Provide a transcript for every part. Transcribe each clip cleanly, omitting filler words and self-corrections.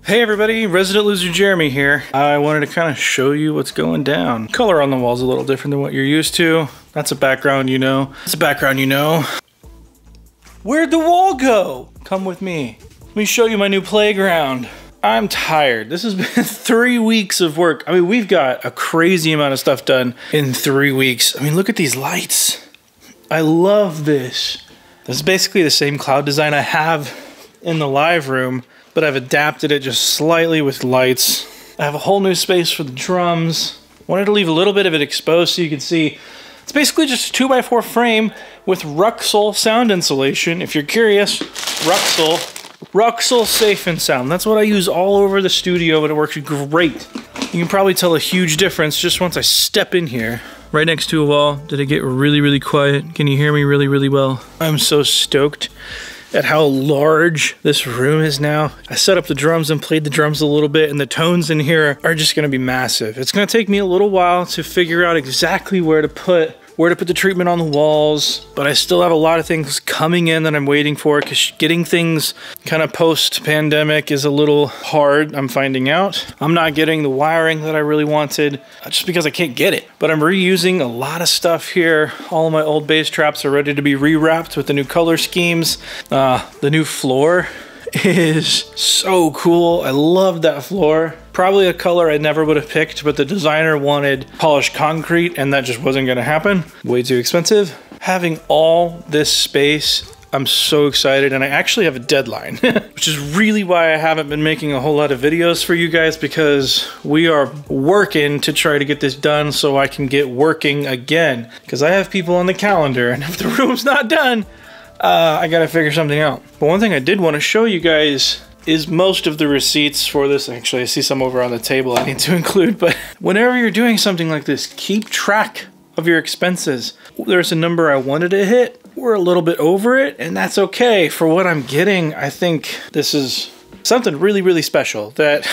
Hey everybody, Resident Loser Jeremy here. I wanted to kind of show you what's going down. Color on the wall's a little different than what you're used to. That's a background you know. That's a background you know. Where'd the wall go? Come with me. Let me show you my new playground. I'm tired. This has been 3 weeks of work. I mean, we've got a crazy amount of stuff done in 3 weeks. I mean, look at these lights. I love this. This is basically the same cloud design I have in the live room, but I've adapted it just slightly with lights. I have a whole new space for the drums. Wanted to leave a little bit of it exposed so you can see. It's basically just a 2x4 frame with Ruxel sound insulation. If you're curious, Ruxel Safe and Sound. That's what I use all over the studio, and it works great. You can probably tell a huge difference just once I step in here. Right next to a wall. Did it get really, really quiet? Can you hear me really, really well? I'm so stoked at how large this room is now. I set up the drums and played the drums a little bit, and the tones in here are just gonna be massive. It's gonna take me a little while to figure out exactly where to put the treatment on the walls, but I still have a lot of things coming in that I'm waiting for, because getting things kind of post-pandemic is a little hard, I'm finding out. I'm not getting the wiring that I really wanted, just because I can't get it. But I'm reusing a lot of stuff here. All of my old bass traps are ready to be rewrapped with the new color schemes. The new floor is so cool. I love that floor. Probably a color I never would have picked, but the designer wanted polished concrete and that just wasn't gonna happen. Way too expensive. Having all this space, I'm so excited, and I actually have a deadline, which is really why I haven't been making a whole lot of videos for you guys, because we are working to try to get this done so I can get working again, because I have people on the calendar, and if the room's not done, I gotta figure something out. But one thing I did want to show you guys is most of the receipts for this. Actually, I see some over on the table I need to include, but whenever you're doing something like this, keep track of your expenses. There's a number I wanted to hit. We're a little bit over it, and that's okay. For what I'm getting, I think this is something really, really special that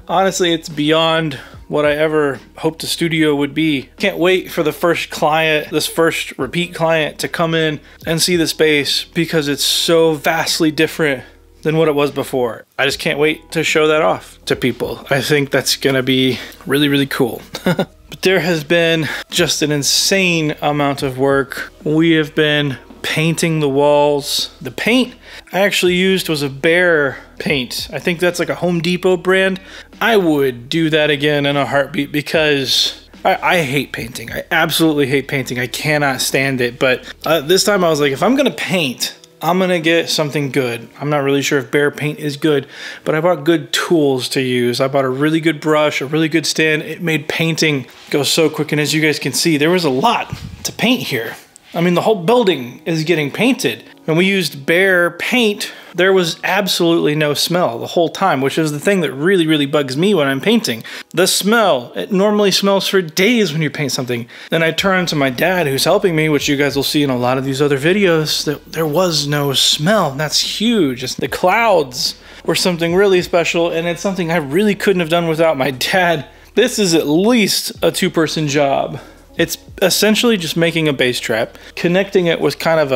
honestly, it's beyond what I ever hoped the studio would be. Can't wait for the first client, this first repeat client, to come in and see the space, because it's so vastly different than what it was before. I just can't wait to show that off to people. I think that's gonna be really, really cool. But there has been just an insane amount of work. We have been painting the walls. The paint I actually used was a Behr paint. I think that's like a Home Depot brand. I would do that again in a heartbeat, because I hate painting. I absolutely hate painting. I cannot stand it. But this time I was like, if I'm gonna paint, I'm gonna get something good. I'm not really sure if Behr paint is good, but I bought good tools to use. I bought a really good brush, a really good stand. It made painting go so quick, and as you guys can see, there was a lot to paint here. I mean, the whole building is getting painted. When we used Behr paint, there was absolutely no smell the whole time, which is the thing that really, really bugs me when I'm painting. The smell, it normally smells for days when you paint something. Then I turn to my dad, who's helping me, which you guys will see in a lot of these other videos, that there was no smell. And that's huge. It's the clouds were something really special, and it's something I really couldn't have done without my dad. This is at least a 2-person job. It's essentially just making a bass trap, connecting it with kind of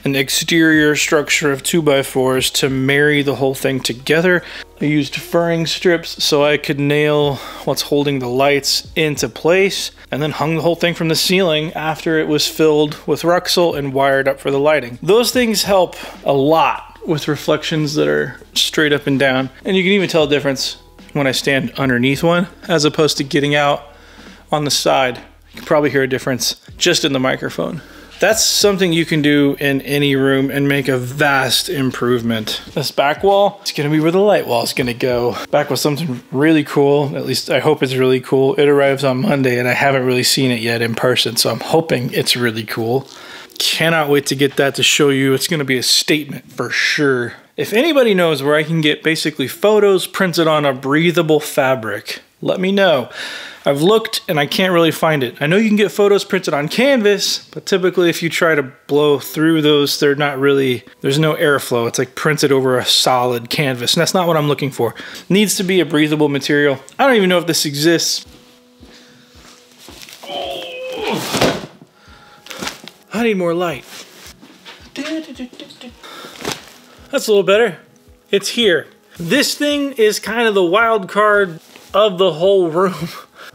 an exterior structure of 2x4s to marry the whole thing together. I used furring strips so I could nail what's holding the lights into place, and then hung the whole thing from the ceiling after it was filled with Ruxel and wired up for the lighting. Those things help a lot with reflections that are straight up and down, and you can even tell a difference when I stand underneath one as opposed to getting out on the side. You can probably hear a difference just in the microphone. That's something you can do in any room and make a vast improvement. This back wall, it's gonna be where the light wall is gonna go. Back with something really cool, at least I hope it's really cool. It arrives on Monday and I haven't really seen it yet in person, so I'm hoping it's really cool. Cannot wait to get that to show you. It's gonna be a statement for sure. If anybody knows where I can get basically photos printed on a breathable fabric, let me know. I've looked and I can't really find it. I know you can get photos printed on canvas, but typically if you try to blow through those, they're not really, there's no airflow. It's like printed over a solid canvas, and that's not what I'm looking for. It needs to be a breathable material. I don't even know if this exists. Oh. I need more light. That's a little better. It's here. This thing is kind of the wild card of the whole room.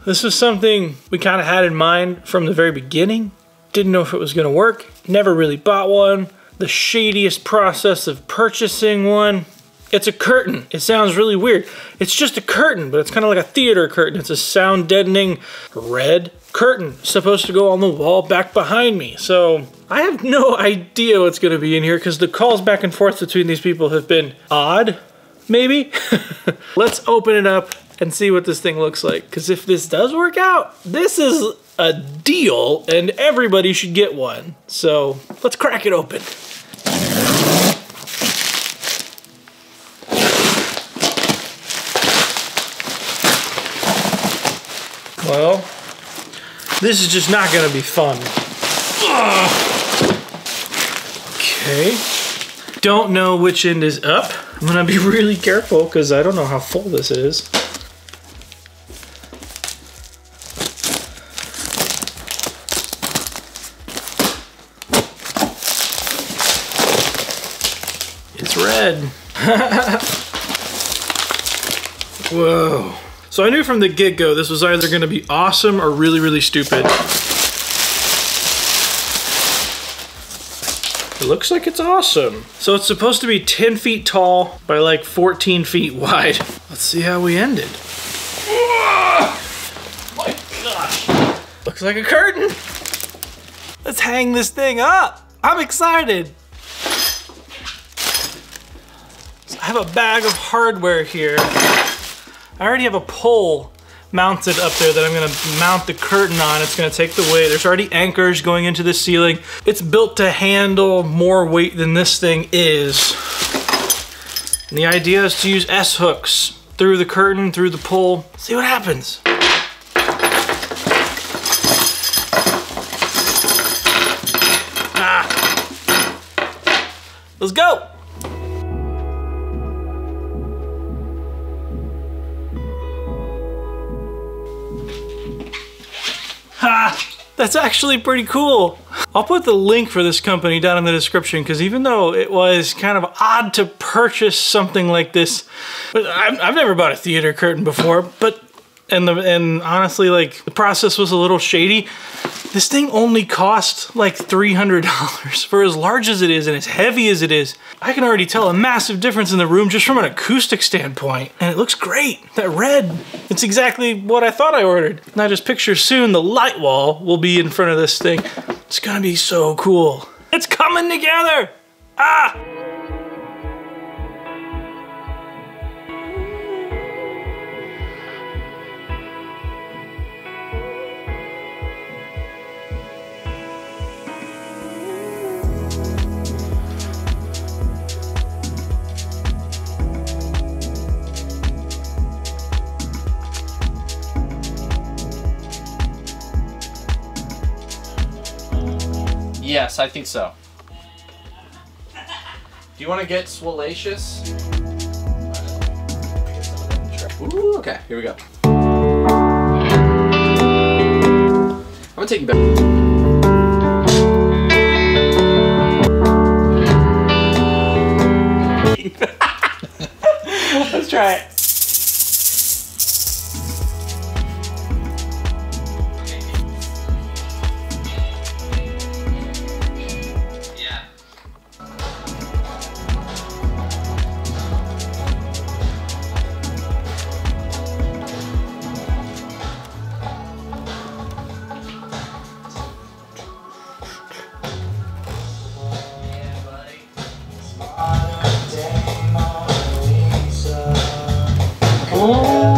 This was something we kind of had in mind from the very beginning. Didn't know if it was gonna work. Never really bought one. The shadiest process of purchasing one. It's a curtain. It sounds really weird. It's just a curtain, but it's kind of like a theater curtain. It's a sound deadening red curtain supposed to go on the wall back behind me. So I have no idea what's gonna be in here because the calls back and forth between these people have been odd, maybe. Let's open it up and see what this thing looks like. Because if this does work out, this is a deal and everybody should get one. So let's crack it open. Well, this is just not gonna be fun. Ugh. Okay. Don't know which end is up. I'm gonna be really careful because I don't know how full this is. It's red. Whoa. So I knew from the get-go this was either gonna be awesome or really, really stupid. It looks like it's awesome. So it's supposed to be 10 feet tall by like 14 feet wide. Let's see how we ended. Oh my gosh. Looks like a curtain. Let's hang this thing up. I'm excited. So I have a bag of hardware here. I already have a pole mounted up there that I'm gonna mount the curtain on. It's gonna take the weight. There's already anchors going into the ceiling. It's built to handle more weight than this thing is. And the idea is to use S-hooks through the curtain, through the pole. See what happens. Let's go. Ha! That's actually pretty cool. I'll put the link for this company down in the description because even though it was kind of odd to purchase something like this, but I've never bought a theater curtain before, but and honestly, like, the process was a little shady. This thing only cost like $300 for as large as it is and as heavy as it is. I can already tell a massive difference in the room just from an acoustic standpoint. And it looks great. That red, it's exactly what I thought I ordered. Now just picture soon the light wall will be in front of this thing. It's gonna be so cool. It's coming together. Ah! Yes, I think so. Do you want to get swalacious? Ooh, okay, here we go. I'm gonna take you back. Let's try it. Oh.